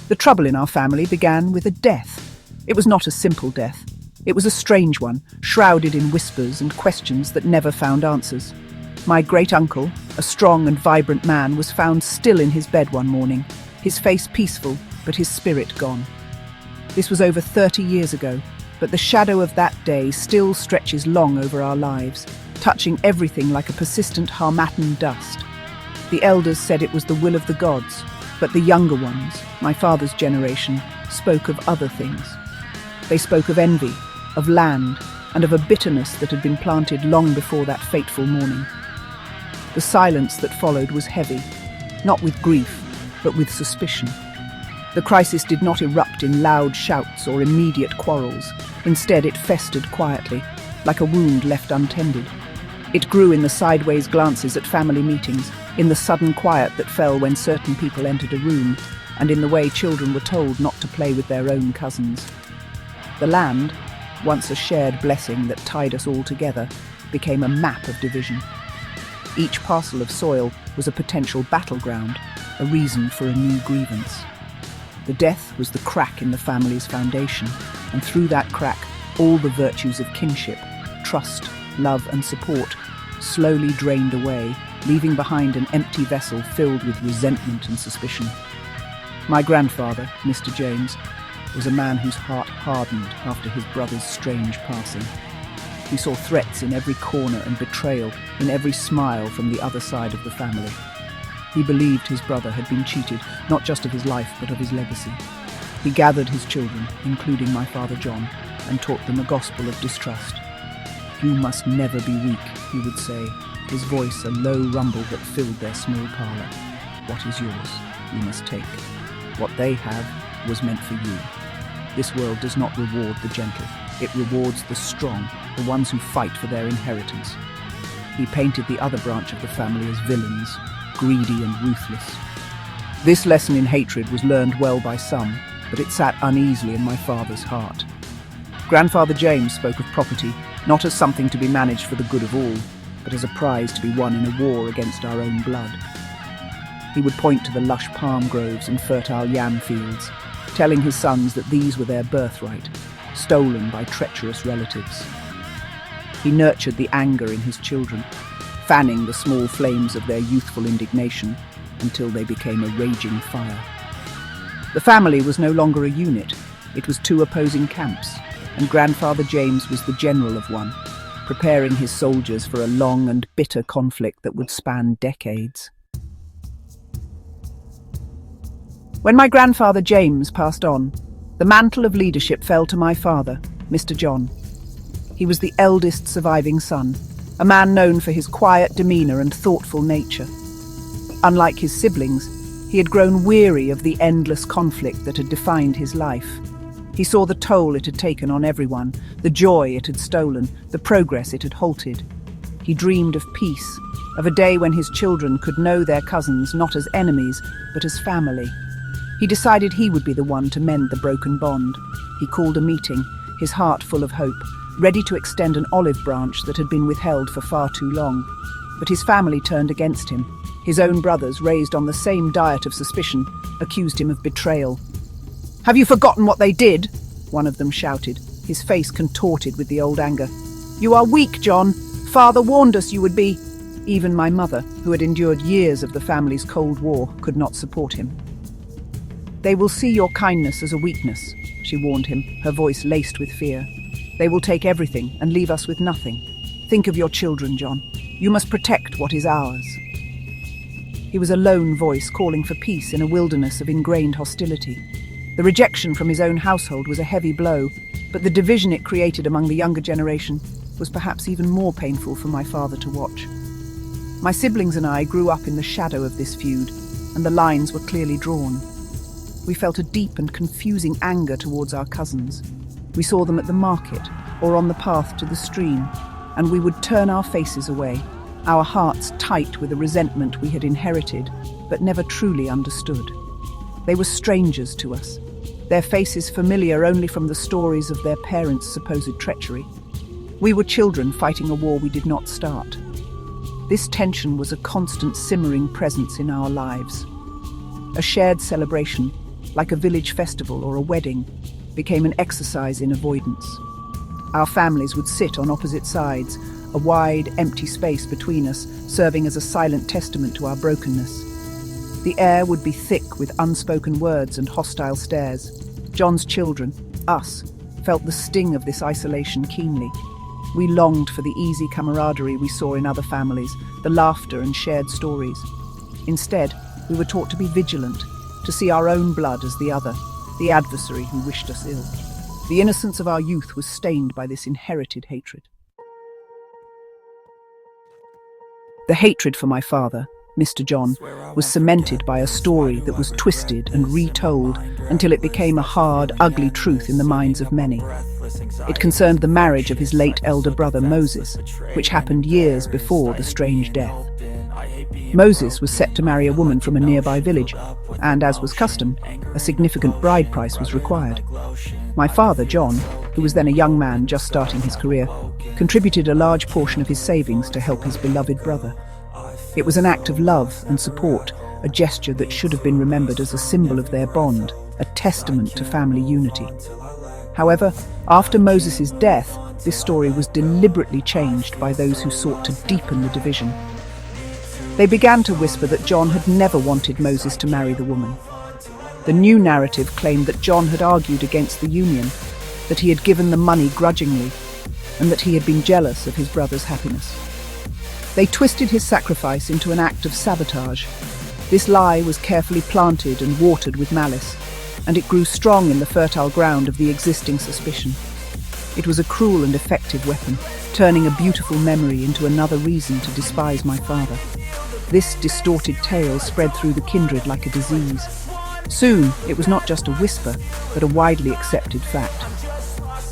The trouble in our family began with a death. It was not a simple death. It was a strange one, shrouded in whispers and questions that never found answers. My great-uncle, a strong and vibrant man, was found still in his bed one morning, his face peaceful, but his spirit gone. This was over 30 years ago, but the shadow of that day still stretches long over our lives, touching everything like a persistent harmattan dust. The elders said it was the will of the gods, but the younger ones, my father's generation, spoke of other things. They spoke of envy, of land, and of a bitterness that had been planted long before that fateful morning. The silence that followed was heavy, not with grief, but with suspicion. The crisis did not erupt in loud shouts or immediate quarrels. Instead, it festered quietly, like a wound left untended. It grew in the sideways glances at family meetings, in the sudden quiet that fell when certain people entered a room, and in the way children were told not to play with their own cousins. The land, once a shared blessing that tied us all together, became a map of division. Each parcel of soil was a potential battleground, a reason for a new grievance. The death was the crack in the family's foundation, and through that crack, all the virtues of kinship, trust, love and support slowly drained away, leaving behind an empty vessel filled with resentment and suspicion. My grandfather, Mr. James, was a man whose heart hardened after his brother's strange passing. He saw threats in every corner and betrayal in every smile from the other side of the family. He believed his brother had been cheated, not just of his life, but of his legacy. He gathered his children, including my father John, and taught them a gospel of distrust. "You must never be weak," he would say, his voice a low rumble that filled their small parlour. "What is yours, you must take. What they have was meant for you. This world does not reward the gentle. It rewards the strong, the ones who fight for their inheritance." He painted the other branch of the family as villains, greedy and ruthless. This lesson in hatred was learned well by some, but it sat uneasily in my father's heart. Grandfather James spoke of property, not as something to be managed for the good of all, but as a prize to be won in a war against our own blood. He would point to the lush palm groves and fertile yam fields, telling his sons that these were their birthright, stolen by treacherous relatives. He nurtured the anger in his children, fanning the small flames of their youthful indignation until they became a raging fire. The family was no longer a unit, it was two opposing camps, and Grandfather James was the general of one, preparing his soldiers for a long and bitter conflict that would span decades. When my grandfather James passed on, the mantle of leadership fell to my father, Mr. John. He was the eldest surviving son, a man known for his quiet demeanour and thoughtful nature. Unlike his siblings, he had grown weary of the endless conflict that had defined his life. He saw the toll it had taken on everyone, the joy it had stolen, the progress it had halted. He dreamed of peace, of a day when his children could know their cousins not as enemies, but as family. He decided he would be the one to mend the broken bond. He called a meeting, his heart full of hope, ready to extend an olive branch that had been withheld for far too long. But his family turned against him. His own brothers, raised on the same diet of suspicion, accused him of betrayal. "Have you forgotten what they did?" one of them shouted, his face contorted with the old anger. "You are weak, John. Father warned us you would be." Even my mother, who had endured years of the family's Cold War, could not support him. "They will see your kindness as a weakness," she warned him, her voice laced with fear. "They will take everything and leave us with nothing. Think of your children, John. You must protect what is ours." He was a lone voice calling for peace in a wilderness of ingrained hostility. The rejection from his own household was a heavy blow, but the division it created among the younger generation was perhaps even more painful for my father to watch. My siblings and I grew up in the shadow of this feud, and the lines were clearly drawn. We felt a deep and confusing anger towards our cousins. We saw them at the market or on the path to the stream, and we would turn our faces away, our hearts tight with a resentment we had inherited but never truly understood. They were strangers to us, their faces familiar only from the stories of their parents' supposed treachery. We were children fighting a war we did not start. This tension was a constant simmering presence in our lives. A shared celebration, like a village festival or a wedding, became an exercise in avoidance. Our families would sit on opposite sides, a wide, empty space between us, serving as a silent testament to our brokenness. The air would be thick with unspoken words and hostile stares. John's children, us, felt the sting of this isolation keenly. We longed for the easy camaraderie we saw in other families, the laughter and shared stories. Instead, we were taught to be vigilant, to see our own blood as the other, the adversary who wished us ill. The innocence of our youth was stained by this inherited hatred. The hatred for my father, Mr. John, was cemented by a story that was twisted and retold until it became a hard, ugly truth in the minds of many. It concerned the marriage of his late elder brother Moses, which happened years before the strange death. Moses was set to marry a woman from a nearby village, and as was custom, a significant bride price was required. My father, John, who was then a young man just starting his career, contributed a large portion of his savings to help his beloved brother. It was an act of love and support, a gesture that should have been remembered as a symbol of their bond, a testament to family unity. However, after Moses' death, this story was deliberately changed by those who sought to deepen the division. They began to whisper that John had never wanted Moses to marry the woman. The new narrative claimed that John had argued against the union, that he had given the money grudgingly, and that he had been jealous of his brother's happiness. They twisted his sacrifice into an act of sabotage. This lie was carefully planted and watered with malice, and it grew strong in the fertile ground of the existing suspicion. It was a cruel and effective weapon, turning a beautiful memory into another reason to despise my father. This distorted tale spread through the kindred like a disease. Soon, it was not just a whisper, but a widely accepted fact.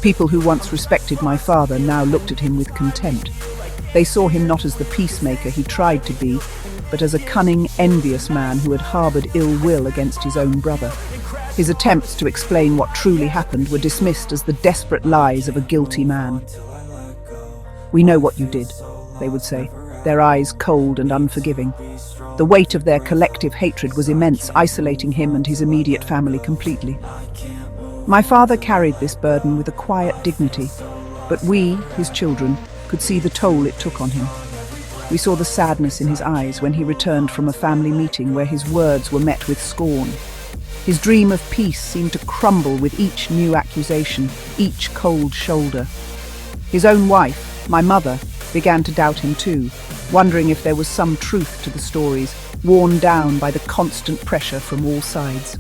People who once respected my father now looked at him with contempt. They saw him not as the peacemaker he tried to be, but as a cunning, envious man who had harbored ill will against his own brother. His attempts to explain what truly happened were dismissed as the desperate lies of a guilty man. "We know what you did," they would say, their eyes cold and unforgiving. The weight of their collective hatred was immense, isolating him and his immediate family completely. My father carried this burden with a quiet dignity, but we, his children, could see the toll it took on him. We saw the sadness in his eyes when he returned from a family meeting where his words were met with scorn. His dream of peace seemed to crumble with each new accusation, each cold shoulder. His own wife, my mother, began to doubt him too, wondering if there was some truth to the stories, worn down by the constant pressure from all sides.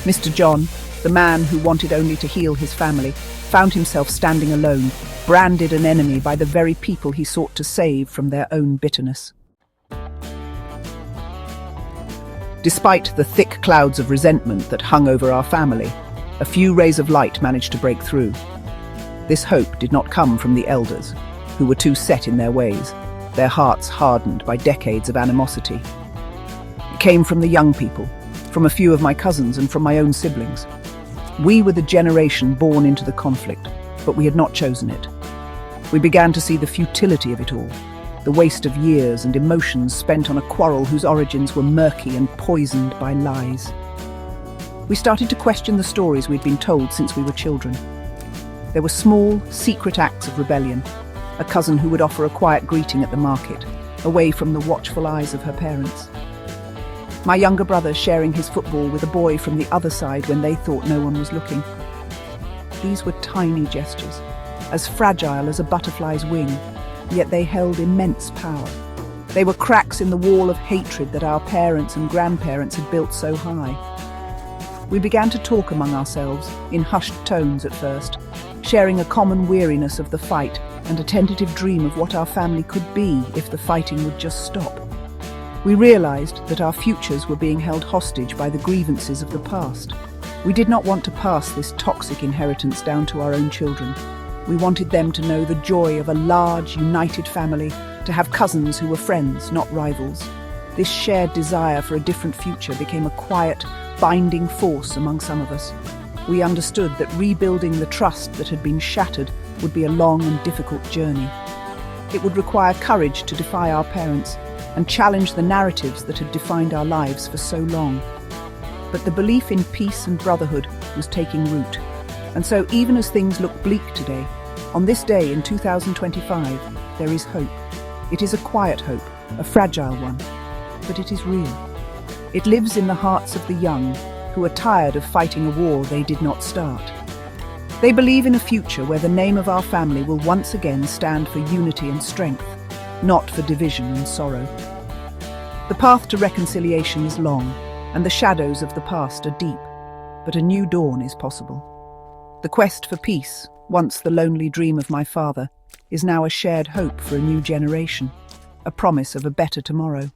Mr. John, the man who wanted only to heal his family, found himself standing alone, branded an enemy by the very people he sought to save from their own bitterness. Despite the thick clouds of resentment that hung over our family, a few rays of light managed to break through. This hope did not come from the elders, who were too set in their ways, their hearts hardened by decades of animosity. It came from the young people, from a few of my cousins and from my own siblings. We were the generation born into the conflict, but we had not chosen it. We began to see the futility of it all, the waste of years and emotions spent on a quarrel whose origins were murky and poisoned by lies. We started to question the stories we'd been told since we were children. There were small, secret acts of rebellion, a cousin who would offer a quiet greeting at the market, away from the watchful eyes of her parents. My younger brother sharing his football with a boy from the other side when they thought no one was looking. These were tiny gestures, as fragile as a butterfly's wing, yet they held immense power. They were cracks in the wall of hatred that our parents and grandparents had built so high. We began to talk among ourselves, in hushed tones at first, sharing a common weariness of the fight and a tentative dream of what our family could be if the fighting would just stop. We realized that our futures were being held hostage by the grievances of the past. We did not want to pass this toxic inheritance down to our own children. We wanted them to know the joy of a large, united family, to have cousins who were friends, not rivals. This shared desire for a different future became a quiet, binding force among some of us. We understood that rebuilding the trust that had been shattered would be a long and difficult journey. It would require courage to defy our parents and challenge the narratives that had defined our lives for so long. But the belief in peace and brotherhood was taking root. And so, even as things look bleak today, on this day in 2025, there is hope. It is a quiet hope, a fragile one, but it is real. It lives in the hearts of the young, who are tired of fighting a war they did not start. They believe in a future where the name of our family will once again stand for unity and strength, not for division and sorrow. The path to reconciliation is long, and the shadows of the past are deep, but a new dawn is possible. The quest for peace, once the lonely dream of my father, is now a shared hope for a new generation, a promise of a better tomorrow.